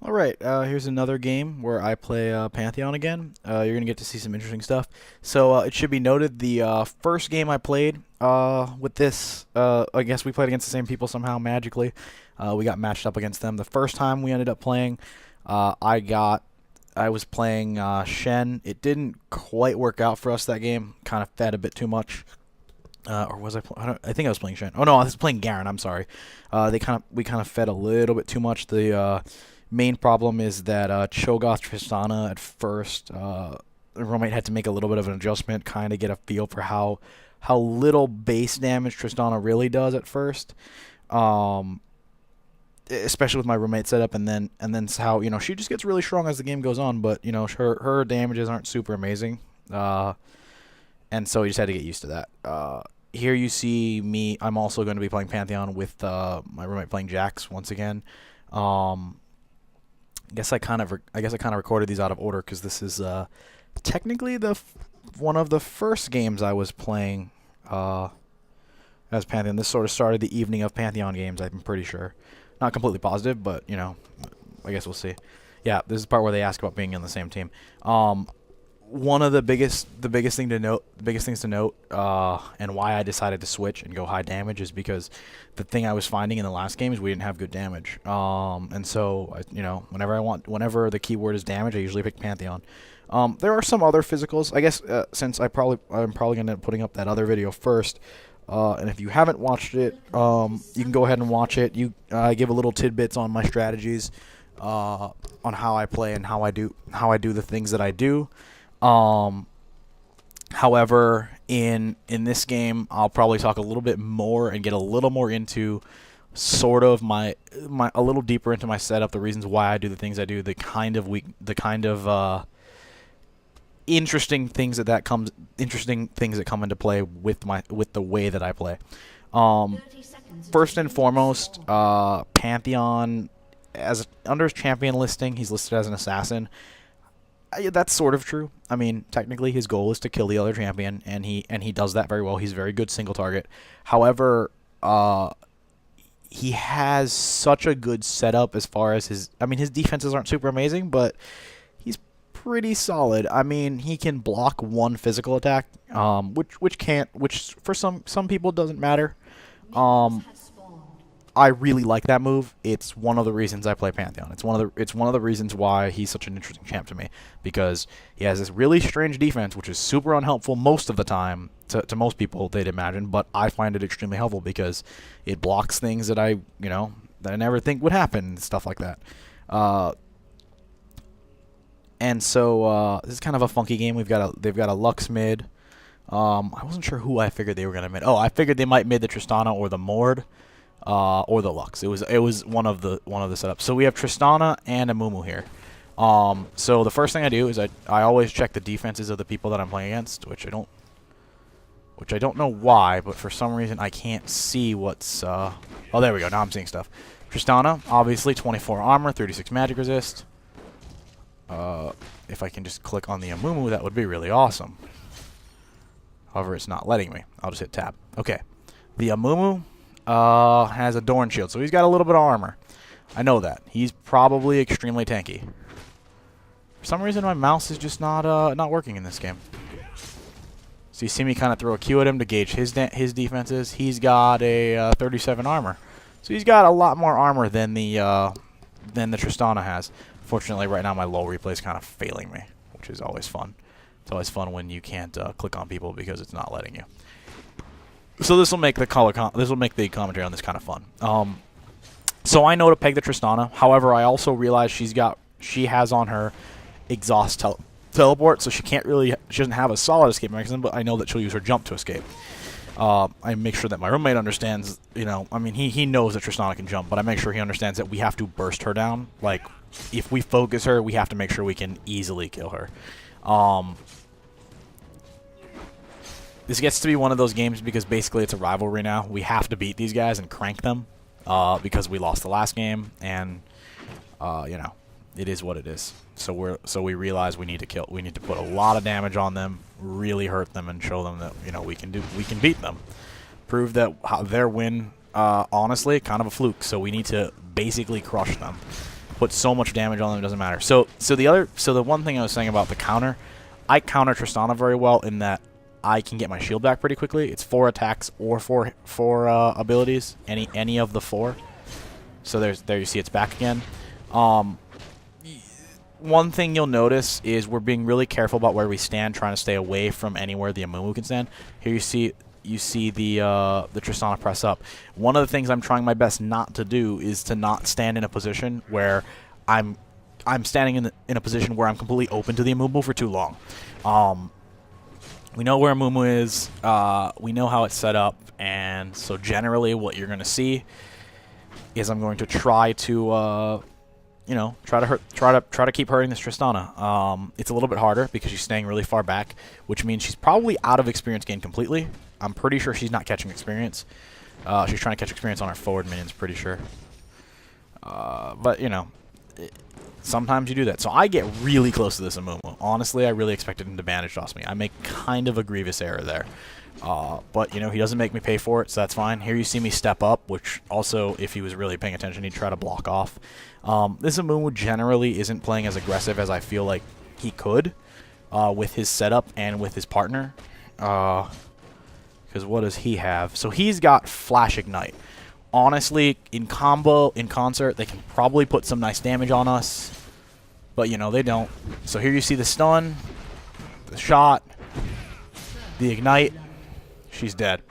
Alright, here's another game where I play Pantheon again. You're going to get to see some interesting stuff. So it should be noted the first game I played with this, I guess we played against the same people somehow magically. We got matched up against them. The first time we ended up playing, I was playing Shen. It didn't quite work out for us that game. Kind of fed a bit too much. Or was I think I was playing Shen. Oh no, I was playing Garen. I'm sorry. We kind of fed a little bit too much. The main problem is that Cho'Gath Tristana at first, the roommate had to make a little bit of an adjustment, kind of get a feel for how little base damage Tristana really does at first. Especially with my roommate setup, and then how she just gets really strong as the game goes on, but her damages aren't super amazing, and so you just had to get used to that. Here you see me. I'm also going to be playing Pantheon with my roommate playing Jax once again. I guess I kind of recorded these out of order because this is technically one of the first games I was playing as Pantheon. This sort of started the evening of Pantheon games. I'm pretty sure, not completely positive, but I guess we'll see. Yeah, this is the part where they ask about being on the same team. One of the biggest things to note, and why I decided to switch and go high damage is because the thing I was finding in the last game is we didn't have good damage. And so whenever the keyword is damage, I usually pick Pantheon. There are some other physicals, I guess, since I'm probably gonna end up putting up that other video first. And if you haven't watched it, you can go ahead and watch it. I give a little tidbits on my strategies, on how I play and how I do the things that I do. However, in this game, I'll probably talk a little bit more and get a little more into sort of a little deeper into my setup, the reasons why I do the things I do, the kind of interesting things that come into play with the way that I play. First and foremost, Pantheon, under his champion listing, he's listed as an assassin. That's sort of true. I mean, technically, his goal is to kill the other champion, and he does that very well. He's very good single target. However, he has such a good setup as far as his defenses aren't super amazing, but he's pretty solid. I mean, he can block one physical attack, which for some people doesn't matter. I really like that move. It's one of the reasons I play Pantheon. It's one of the reasons why he's such an interesting champ to me, because he has this really strange defense, which is super unhelpful most of the time to most people, they'd imagine, but I find it extremely helpful because it blocks things that I never think would happen, stuff like that. And so this is kind of a funky game. They've got a Lux mid. I wasn't sure who I figured they were gonna mid. Oh, I figured they might mid the Tristana or the Mord. Or the Lux. It was one of the setups. So we have Tristana and a Mumu here. So the first thing I do is I always check the defenses of the people that I'm playing against, which I don't know why, but for some reason I can't see what's oh, there we go. Now I'm seeing stuff. Tristana, obviously 24 armor, 36 magic resist. If I can just click on the Amumu, that would be really awesome. However, it's not letting me. I'll just hit tab. Okay. The Amumu has a Dorn shield, so he's got a little bit of armor. I know that. He's probably extremely tanky. For some reason, my mouse is just not working in this game. So you see me kind of throw a Q at him to gauge his defenses. He's got a 37 armor, so he's got a lot more armor than the Tristana has. Fortunately, right now my low replay is kind of failing me, which is always fun. It's always fun when you can't click on people because it's not letting you. So this will make the commentary on this kind of fun. So I know to peg the Tristana. However, I also realize she has on her exhaust teleport, so she doesn't have a solid escape mechanism. But I know that she'll use her jump to escape. I make sure that my roommate understands. He knows that Tristana can jump, but I make sure he understands that we have to burst her down. Like, if we focus her, we have to make sure we can easily kill her. This gets to be one of those games because basically it's a rivalry now. We have to beat these guys and crank them because we lost the last game, and it is what it is. So we realize we need to put a lot of damage on them, really hurt them, and show them that we can beat them. Prove that their win, honestly, kind of a fluke. So we need to basically crush them. put so much damage on them, it doesn't matter. So the one thing I was saying about the counter, I counter Tristana very well in that I can get my shield back pretty quickly. It's 4 attacks or 4 abilities, any of the 4. So there you see it's back again. One thing you'll notice is we're being really careful about where we stand, trying to stay away from anywhere the Amumu can stand. Here you see the Tristana press up. One of the things I'm trying my best not to do is to not stand in a position where I'm standing in a position where I'm completely open to the Amumu for too long. We know where Amumu is. We know how it's set up, and so generally what you're going to see is I'm going to try to try to keep hurting this Tristana. It's a little bit harder because she's staying really far back, which means she's probably out of experience gain completely. I'm pretty sure she's not catching experience. She's trying to catch experience on her forward minions, pretty sure. But, sometimes you do that. So I get really close to this Amumu. Honestly, I really expected him to bandage toss me. I make kind of a grievous error there. But, he doesn't make me pay for it, so that's fine. Here you see me step up, which also, if he was really paying attention, he'd try to block off. This Amumu generally isn't playing as aggressive as I feel like he could with his setup and with his partner. Because what does he have? So he's got Flash Ignite. Honestly, in concert, they can probably put some nice damage on us. But, they don't. So here you see the stun, the shot, the Ignite. She's dead.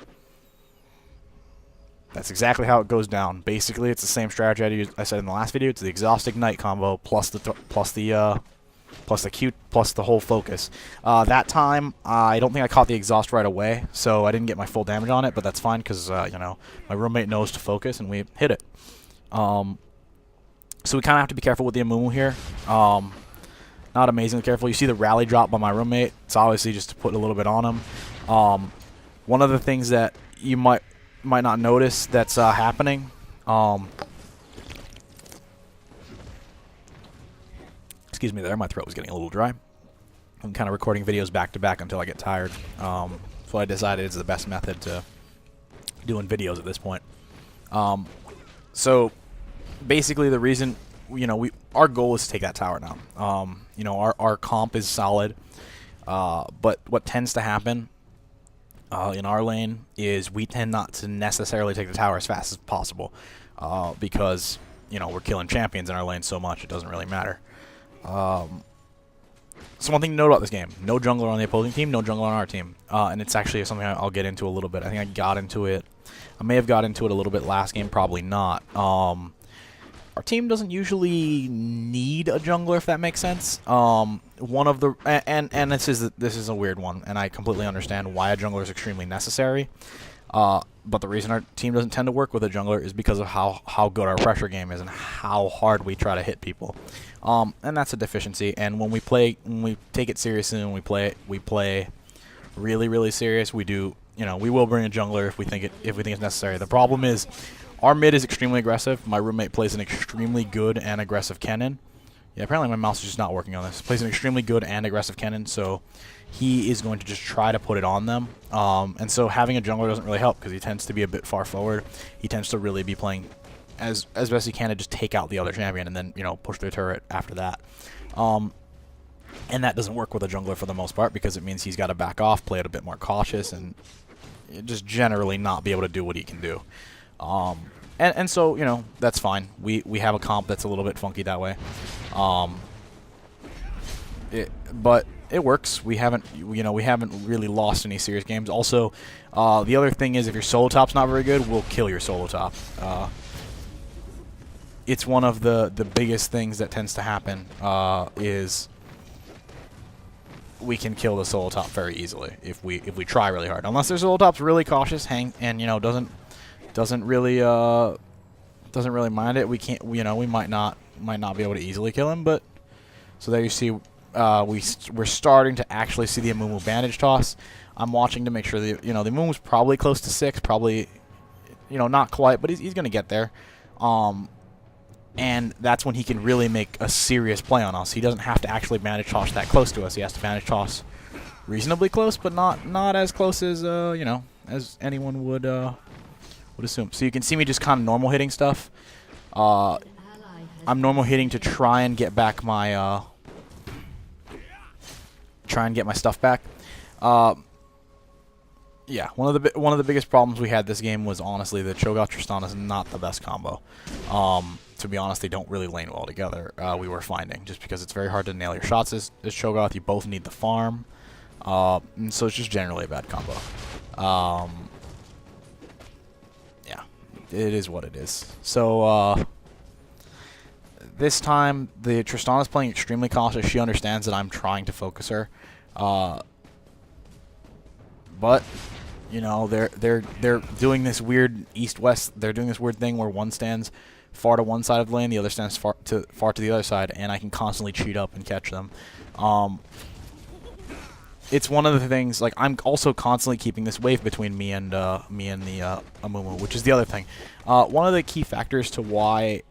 That's exactly how it goes down. Basically, it's the same strategy I said in the last video. It's the exhaust Ignite combo plus the Q plus the whole focus. That time, I don't think I caught the exhaust right away, so I didn't get my full damage on it. But that's fine because my roommate knows to focus, and we hit it. So we kind of have to be careful with the Amumu here. Not amazingly careful. You see the rally drop by my roommate. It's obviously just to put a little bit on him. One of the things that you might not notice that's happening. Excuse me there, my throat was getting a little dry. I'm kind of recording videos back to back until I get tired. So I decided it's the best method to doing videos at this point. So basically the reason, our goal is to take that tower now. Our comp is solid. But what tends to happen in our lane is we tend not to necessarily take the tower as fast as possible because, we're killing champions in our lane so much it doesn't really matter. So one thing to note about this game, no jungler on the opposing team, no jungler on our team. And it's actually something I'll get into a little bit. I think I got into it. I may have got into it a little bit last game, probably not. Our team doesn't usually need a jungler, if that makes sense. One of the and this is a weird one, and I completely understand why a jungler is extremely necessary. But the reason our team doesn't tend to work with a jungler is because of how good our pressure game is and how hard we try to hit people. And that's a deficiency. And when we take it seriously and we play really, really serious, we will bring a jungler if we think it's necessary. The problem is our mid is extremely aggressive. My roommate plays an extremely good and aggressive Kennen. Yeah, apparently my mouse is just not working on this. Plays an extremely good and aggressive Kennen, so he is going to just try to put it on them. And so having a jungler doesn't really help because he tends to be a bit far forward. He tends to really be playing as best he can to just take out the other champion and then, push the turret after that. And that doesn't work with a jungler for the most part because it means he's got to back off, play it a bit more cautious, and just generally not be able to do what he can do. And so, that's fine. We have a comp that's a little bit funky that way. But it works. We haven't really lost any serious games. Also, the other thing is if your solo top's not very good, we'll kill your solo top. It's one of the biggest things that tends to happen is we can kill the solo top very easily if we try really hard. Unless their solo top's really cautious, doesn't really mind it. We can't. We might not be able to easily kill him. But so there you see, we're starting to actually see the Amumu bandage toss. I'm watching to make sure the Amumu's probably close to 6, probably not quite, but he's gonna get there. And that's when he can really make a serious play on us. He doesn't have to actually bandage toss that close to us. He has to bandage toss reasonably close, but not as close as as anyone would assume. So you can see me just kind of normal hitting stuff. I'm normal hitting to try and get back my stuff back. Yeah, one of the biggest problems we had this game was honestly that Cho'Gath Tristan is not the best combo. To be honest, they don't really lane well together. We were finding just because it's very hard to nail your shots as Cho'Gath. You both need the farm, and so it's just generally a bad combo. Yeah, it is what it is. So this time the Tristan is playing extremely cautious. She understands that I'm trying to focus her, but you know they're doing this weird east-west. They're doing this weird thing where one stands far to one side of the lane, the other stands far to the other side, and I can constantly cheat up and catch them. It's one of the things. Like I'm also constantly keeping this wave between me and the Amumu, which is the other thing. One of the key factors to why,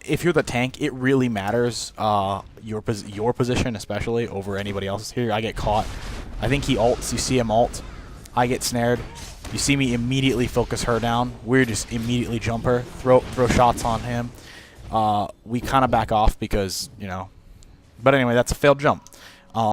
if you're the tank, it really matters your position, especially over anybody else's. Here, I get caught. I think he ults. You see him ult. I get snared. You see me immediately focus her down. We just immediately jump her, throw shots on him. We kind of back off because, you know. But anyway, that's a failed jump.